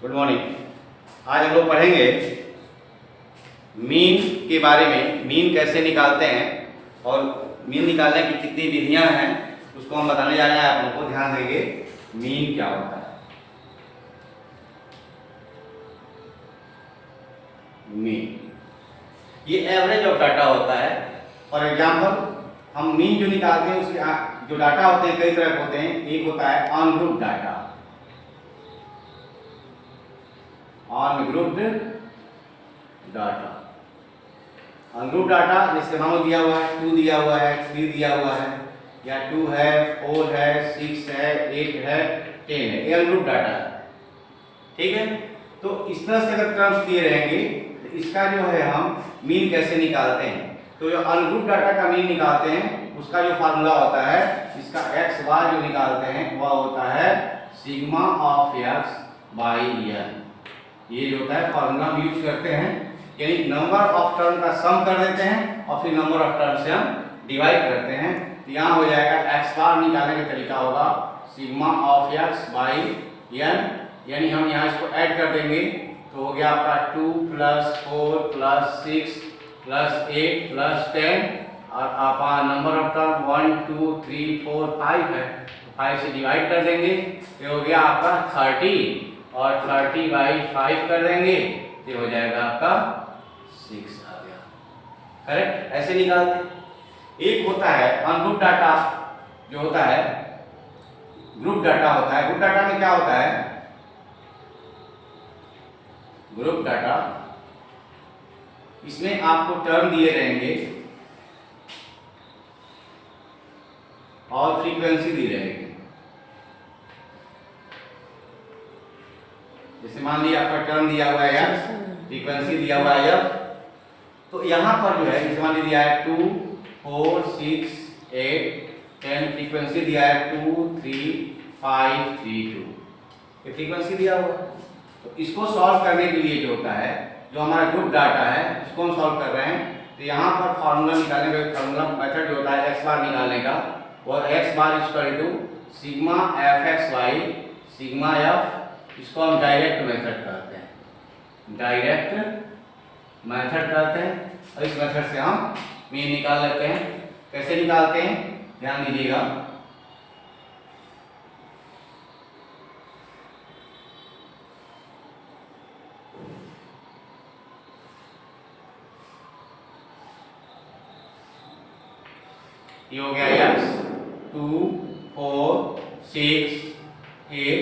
Good morning. आज हम लोग पढ़ेंगे मीन के बारे में। मीन कैसे निकालते हैं और मीन निकालने की कितनी विधियां हैं उसको हम बताने जा रहे हैं। आप लोगों को ध्यान देंगे मीन क्या होता है। मीन ये एवरेज ऑफ डाटा होता है। फॉर एग्जाम्पल हम मीन जो निकालते हैं उसके जो डाटा होते हैं कई तरह के होते हैं। एक होता है ungroup data, ungrouped data. Ungroup data जैसे मान लो दिया हुआ है 2 दिया हुआ है, 3 दिया हुआ है, या 2 है, 4 है, 6 है, 8 है, 10 है, ये अनग्रुप डाटा है। ठीक है, तो इस तरह से अगर टर्म्स दिए रहेंगे तो इसका जो है हम मीन कैसे निकालते हैं। तो जो अनग्रुप डाटा का मीन निकालते हैं उसका जो फार्मूला होता है, इसका एक्स बार जो निकालते हैं वह होता है sigma of X by N. ये जो होता है फार्मूला हम यूज करते हैं, यानी नंबर ऑफ टर्म का सम कर देते हैं और फिर नंबर ऑफ टर्म से हम डिवाइड करते हैं। तो यहाँ हो जाएगा एक्स बार निकालने का तरीका होगा sigma of X by N, यानी हम यहाँ इसको ऐड कर देंगे तो हो गया आपका 2 + 4 + 6 + 8 + 10 और आपका नंबर ऑफ टर्म 1 2 3 4 5 है, 5 से डिवाइड कर देंगे तो हो गया आपका 30 और 30/5 कर देंगे तो हो जाएगा आपका 6 आ गया। करेक्ट, ऐसे निकालते। एक होता है अनग्रुप डाटा जो होता है, ग्रुप डाटा होता है। ग्रुप डाटा में क्या होता है, ग्रुप डाटा इसमें आपको टर्म दिए रहेंगे और फ्रीक्वेंसी दी रहेगी। जैसे मान लीजिए आपका टर्म दिया हुआ है या फ्रीक्वेंसी दिया हुआ है f, तो यहाँ पर जो है जैसे मान लीजिए दिया है 2 4 6 8 10, फ्रीक्वेंसी दिया है 2 3 5 3 2, ये फ्रीक्वेंसी दिया हुआ है। तो इसको सॉल्व करने के लिए जो होता है, जो हमारा ग्रुप डाटा है इसको हम सॉल्व कर रहे हैं, तो यहाँ पर फार्मूला निकालने का फार्मूला मेथड जो होता है एक्स बार निकालने का, और X bar equal to sigma F X Y sigma F. इसको हम डायरेक्ट मेथड कहते हैं, डायरेक्ट मेथड कहते हैं। और इस मेथड से हम मीन निकाल लेते हैं। कैसे निकालते हैं ध्यान दीजिएगा। ये हो गया एक्स 2 4 6 8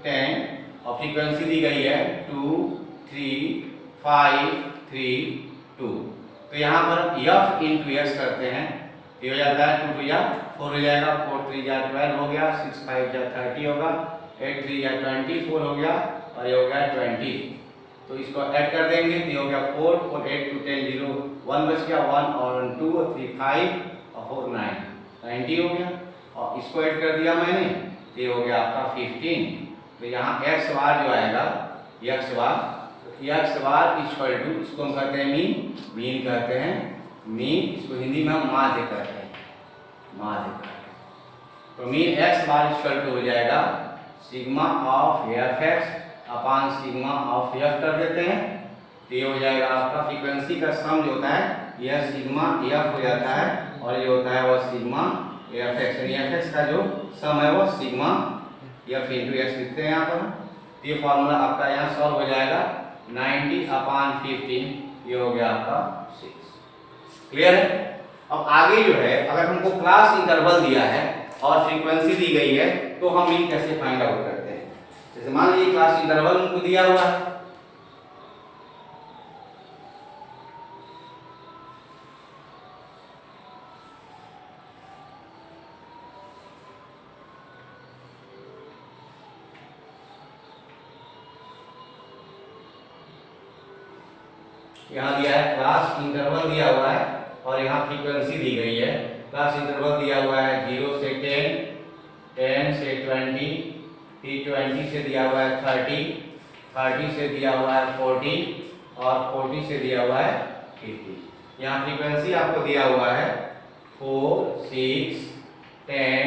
10 और फ्रीक्वेंसी दी गई है 2 3 5 3 2। तो यहाँ पर f इंटू एक्स करते हैं, ये हो जाता है 2 2 या 4 हो जाएगा, 4 3 या 12 हो गया, 6 5 या 30 होगा, 8 3 या 24 हो गया और ये हो गया 20। तो इसको ऐड कर देंगे तो ये हो गया 4 4 8 2 10 0 1 बच गया, 1 और 2 और 3 5 और 4 9 90 हो गया। और इसको ऐड कर दिया मैंने तो ये हो गया आपका 15। तो यहाँ एक्स बार जो आएगा एक्स बार इक्वल टू, इसको हम कहते हैं मीन कहते हैं, मीन इसको हिंदी में हम माध्य कहते हैं, माध्य कहते हैं। तो mean X bar equal to हो जाएगा sigma of F X upon sigma of F कर देते हैं तो ये हो जाएगा आपका फ्रीक्वेंसी का सम जो होता है यह सिग्मा एफ हो जाता है और ये होता है वह सिग्मा एफ एक्स, यानी एफ एक्स का जो सम है वह सिग्मा एफ इंटू एक्स लिखते हैं यहाँ पर। ये फॉर्मूला आपका यहाँ सॉल्व हो जाएगा 90/15, ये हो गया आपका 6। क्लियर है। अब आगे जो है अगर हमको क्लास इंटरवल दिया है और फ्रीक्वेंसी दी गई है तो हम मीन कैसे फाइंड आउट करते हैं। जैसे मान लीजिए क्लास इंटरवल हमको दिया हुआ है, यहाँ दिया है क्लास इंटरवल दिया हुआ है और यहाँ फ्रीक्वेंसी दी गई है। क्लास इंटरवल दिया हुआ है 0 से 10, 10 से 20, फिर 20 से दिया हुआ है 30, 30 से दिया हुआ है 40 और 40 से दिया हुआ है 50। यहाँ फ्रीक्वेंसी आपको दिया हुआ है 4 6 10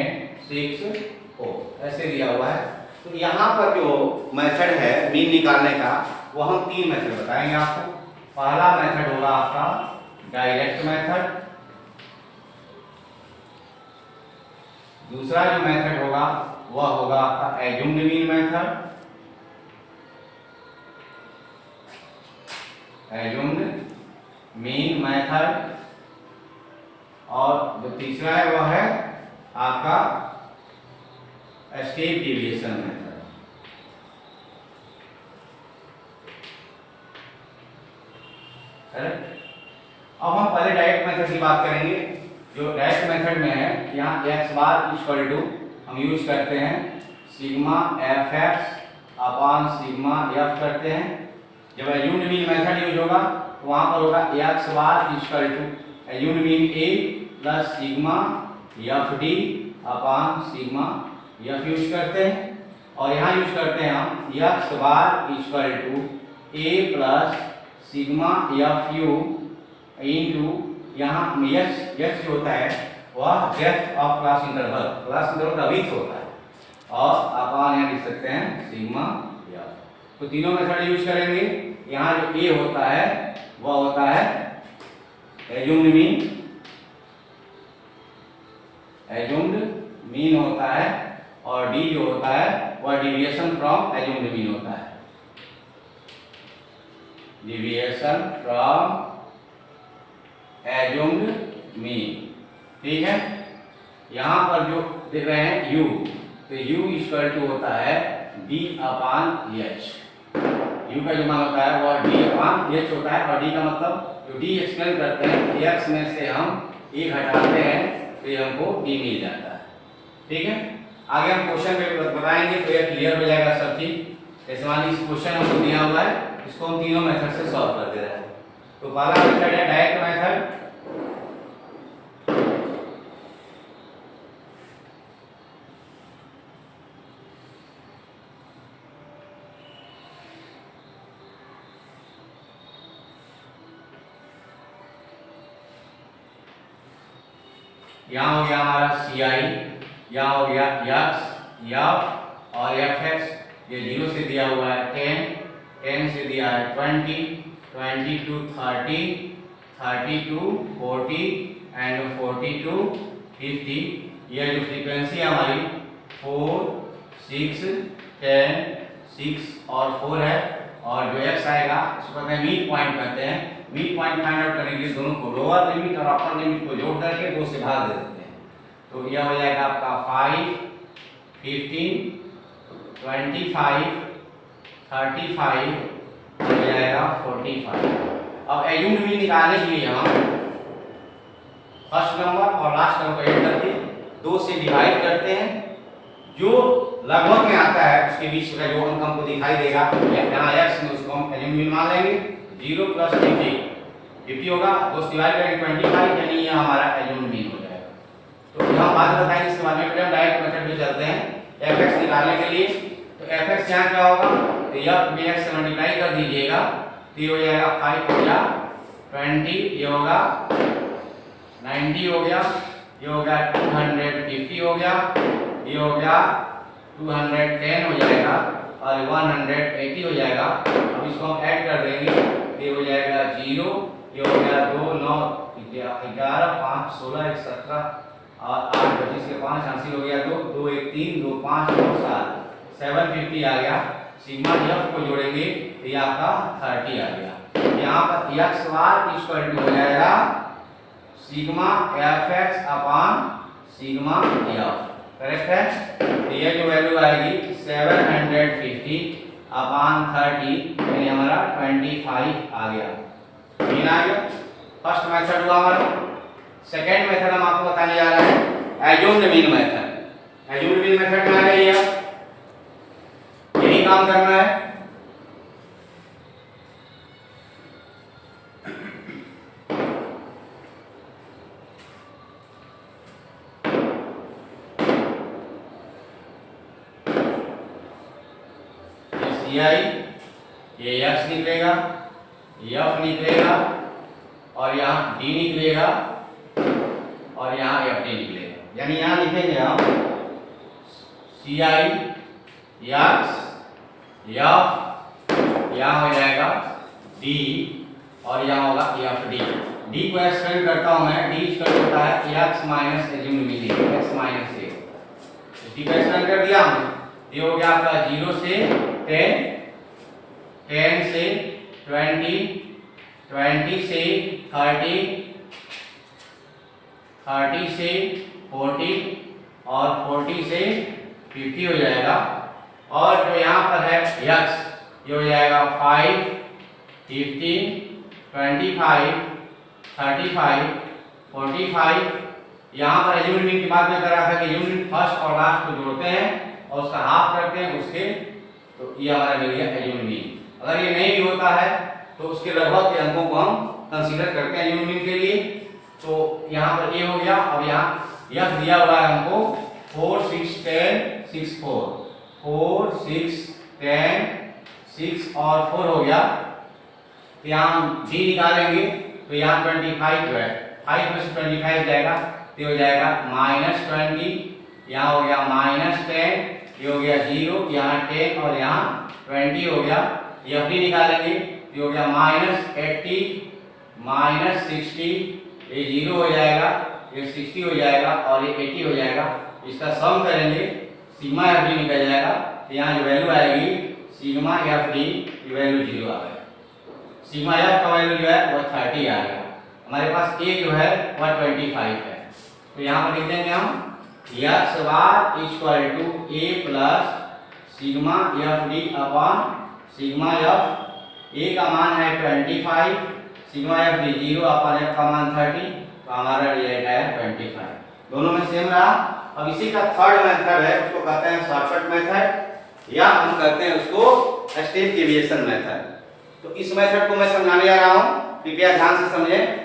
6 4 ऐसे दिया हुआ है। तो यहाँ पर जो मेथड है मीन निकालने का, वो हम 3 मेथड बताएंगे आपको। पहला मेथड होगा आपका डायरेक्ट मेथड, दूसरा जो मेथड होगा वह होगा आपका assumed mean method, assumed mean method, और जो तीसरा है वह है आपका स्टेप डेविएशन मेथड। करेक्ट। अब हम पहले डायरेक्ट मेथड की बात करेंगे। जो डायरेक्ट मेथड में है, यहाँ एक्स बार इक्वल टू हम यूज करते हैं sigma F x upon sigma F करते हैं। जब एज्यूम्ड मीन मेथड यूज होगा तो वहाँ पर होगा X bar equal to assumed mean A plus sigma F D upon sigma F use करते हैं। और यहाँ यूज करते हैं हम x bar equal to A plus sigma F U into यहाँ एच जो होता है वह डेप्थ ऑफ क्लास इंटरवल का विड्थ होता है, और अपॉन यहाँ लिख सकते हैं सिग्मा एफ। तो तीनों मेथड यूज करेंगे। यहाँ जो ए होता है वह होता है एज्यूम्ड मीन होता है, और डी जो होता है वह डिविएशन फ्रॉम एज्यूम्ड मीन होता है, डिविएशन फ्रॉम एज्यूम्ड मीन। ठीक है। यहाँ पर जो देख रहे हैं u, तो u इक्वल टू होता है d अपॉन एच। u का जो मान होता है वह d अपॉन एच होता है, और d का मतलब जो d एक्सप्लेन करते हैं x में से हम a घटाते हैं तो ये हमको d मिल जाता है। ठीक है। आगे हम क्वेश्चन पे बताएंगे तो ये क्लियर हो जाएगा सब चीज। जैसे मान लीजिए क्वेश्चन हमको दिया हुआ है, इसको हम तीनों मेथड से सॉल्व कर दे रहे हैं। तो पहला मेथड है डायरेक्ट मेथड, यहाँ हो गया हमारा सी आई, यहाँ हो गया एक्स एफ और एफ एक्स, ये 0 से दिया हुआ है 10 से दिया है 20 to 30 to 40 एंड 40 to 50। यह जो फ्रीक्वेंसी है हमारी 4 6 10 6 और 4 है, और जो एक्स आएगा इसको कहते हैं मीड पॉइंट कहते हैं। मीड पॉइंट फाइंड आउट करने के लिए दोनों को लोअर लिमिट और अपर लिमिट को जोड़ करके 2 से भाग दे देते हैं। तो यह हो जाएगा आपका 5 15 25 35 हो जाएगा 45। अब एज्यूम्ड मीन निकालने के लिए हम फर्स्ट नंबर और लास्ट नंबर को ऐड करके 2 से डिवाइड करते हैं। जो लगभग में आता है उसके बीच का जो अंक हमको दिखाई देगा, यहाँ x में उसको हम एज्यूम्ड मीन मान लेंगे। 0 प्लस 50 होगा, 2 से डिवाइड करेंगे 25, यानी ये हमारा एज्यूम्ड मीन हो जाएगा। तो यहाँ बात बताएंगे इसके बाद में हम डायरेक्ट मेथड पे चलते हैं fx निकालने के लिए। तो fx यहाँ क्या होगा, तो f में x से मल्टीप्लाई कर दीजिएगा तो ये हो जाएगा 5 हो गया 20, ये होगा 90 हो गया, ये हो गया 250 हो गया, ये हो गया 210 हो जाएगा, और 180 हो जाएगा। अब इसको हम ऐड कर देंगे, ये हो जाएगा 0, ये हो गया 2 9 11 5 16 1 17 और 8 25 के 5 80 हो गया, 2 2 1 3 2 5 2 7 750 आ गया। सिग्मा एफ को जोड़ेंगे तो ये आपका 30 आ गया। यहाँ पर एक्स बार इक्वल टू हो जाएगा sigma F x upon sigma F. Correct है। तो ये जो वैल्यू आएगी 750 अपॉन 30, यानी हमारा 25 आ गया। मीन आ गया। फर्स्ट मेथड हुआ हमारा। सेकेंड मेथड हम आपको बताने जा रहे हैं assumed mean method. Assumed mean method में आ रही है, यही काम करना है। CI ये x निकलेगा, f निकलेगा, और यहाँ d निकलेगा, और यहाँ FD निकलेगा। यानी यहाँ लिखेंगे हम CI यक्स एफ, यहाँ हो जाएगा डी और यहाँ होगा एफ डी। डी को एक्सपेंड करता हूँ मैं, डी स्क्वायर होता है एक्स माइनस एक्स माइनस ए। डी को एक्सपेंड कर दिया हमने, ये हो गया आपका 0 से 10, 10 से 20, 20 से 30, 30 से 40 और 40 से 50 हो जाएगा। और जो यहाँ पर है यक्स, ये हो जाएगा 5, 15, 25, 35, 45। यहाँ पर एल्यूमिनियम की बात मैं कर रहा था कि एल्यूमिनियम फर्स्ट और लास्ट को जोड़ते हैं और उसका हाफ करते हैं उसके, तो ये हमारा मिल गया एल्यूमिनियम। अगर ये नहीं भी होता है तो उसके लगभग के अंकों को हम कंसीडर करते हैं एल्यूमिनियम के लिए। तो यहाँ पर ए हो गया, अब यहाँ यह दिया हुआ है हमको 4, 6, 10, 6, 4, 4, 6, 10, 6 और 4 हो गया। तो यहाँ हम डी निकालेंगे, तो यहाँ 25 जो है 5 + 25 जाएगा, तो हो जाएगा -20, यहाँ हो गया -10, ये हो गया 0, यहाँ 10 और यहाँ 20 हो गया। ये डी निकालेंगे, ये हो गया -80, -60, ये 0 हो जाएगा, ये 60 हो जाएगा और ये 80 हो जाएगा। इसका सम करेंगे, सिग्मा एफ डी निकल जाएगा। तो यहाँ जो वैल्यू आएगी सिग्मा एफ डी की वैल्यू 0 आ गया। सिग्मा एफ का वैल्यू जो है वो 30 आ गया। हमारे पास ए जो है वह 25 है। तो यहाँ पर लिख देंगे हम x bar equal to A plus sigma F D upon sigma f. A का मान है 25, sigma F d 0 upon f का मान 30, तो हमारा रिजल्ट है 25। दोनों में सेम रहा। अब इसी का थर्ड मेथड है, उसको कहते हैं शॉर्टकट मेथड या हम कहते हैं उसको स्टेप डेविएशन मेथड। तो इस मेथड को मैं समझाने जा रहा हूं, कृपया ध्यान से समझें।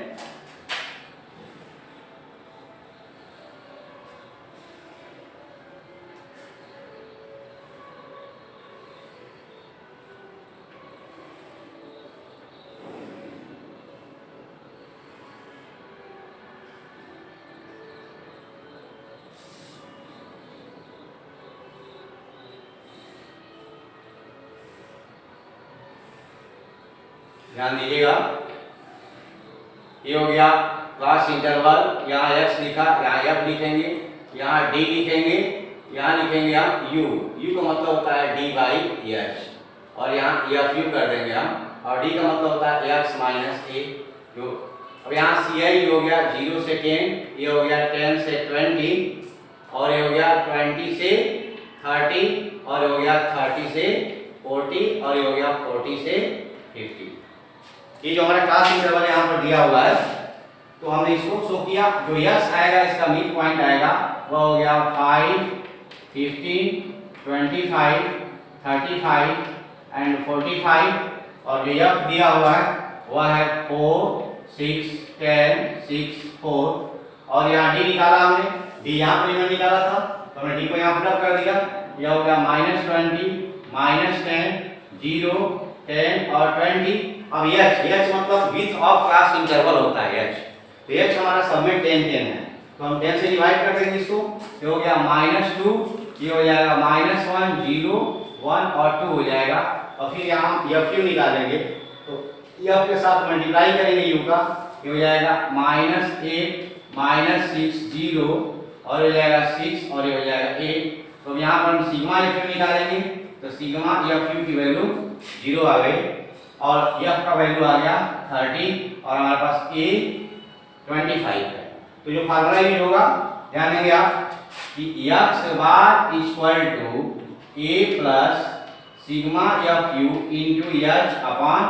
ध्यान दीजिएगा, ये हो गया क्लास इंटरवल, यहाँ x लिखा, यहाँ f लिखेंगे, यहाँ d लिखेंगे, यहाँ लिखेंगे हम u का मतलब होता है d/h और यहाँ fu कर देंगे हम, और d का मतलब होता है x - a जो। अब यहाँ ci हो गया 0 से 10, ये हो गया 10 से 20 और ये हो गया 20 से 30 और ये हो गया 30 से 40 और ये हो गया 40 से 50। ये जो हमारा क्लास इंटरवल यहाँ पर दिया हुआ है, तो हमने इसको शो किया। जो यस आएगा इसका मिड पॉइंट आएगा वो हो गया 5, 15, 25, 35 एंड 45 और जो यफ दिया हुआ है वह है 4, 6, 10, 6, 4 और यहाँ डी निकाला हमने, डी यहाँ पर इन्होंने निकाला था तो हमने डी को यहाँ पुट कर दिया। यह हो गया -20, -10, 0, 10 और 20। अब h मतलब विड्थ ऑफ क्लास इंटरवल होता है h, तो h हमारा सब में 10 है, तो हम 10 से डिवाइड कर देंगे इसको। ये हो गया -2, ये हो जाएगा -1, 0, 1 और 2 हो जाएगा। और फिर यहाँ हम fu निकालेंगे, तो f के साथ मल्टीप्लाई करेंगे u का, ये हो जाएगा -8, -6, 0 और हो जाएगा 6 और ये हो जाएगा 8। तो यहाँ पर हम सिग्मा fu निकालेंगे, तो सिग्मा fu की वैल्यू 0 आ गई और f का वैल्यू आ गया 30 और हमारे पास a 25 है। तो जो फार्मूला यूज होगा ध्यान देंगे आप कि x bar equal to a plus sigma fu into h upon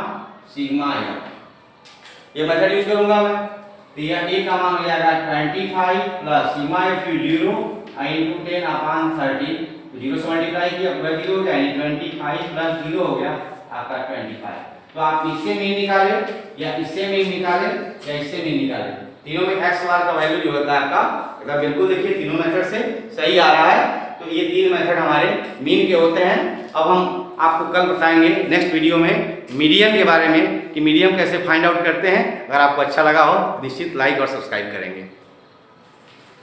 sigma f। ये मेथड यूज करूंगा मैं, तो यह a का मान हो जाएगा 25 plus sigma fu 0 into 10 upon 30, 0 से मल्टीप्लाई किया पूरा 0 हो गया, यानी 25 प्लस 0 हो गया आपका 25। तो आप इससे मीन निकाले या इससे मीन निकाले या इससे मीन निकाले, तीनों में x बार का वैल्यू जो होता है आपका एकदम बिल्कुल देखिए तीनों मेथड से सही आ रहा है। तो ये तीन मेथड हमारे मीन के होते हैं। अब हम आपको कल बताएंगे नेक्स्ट वीडियो में मीडियन के बारे में कि मीडियन कैसे फाइंड आउट करते हैं। अगर आपको अच्छा लगा हो निश्चित लाइक और सब्सक्राइब करेंगे।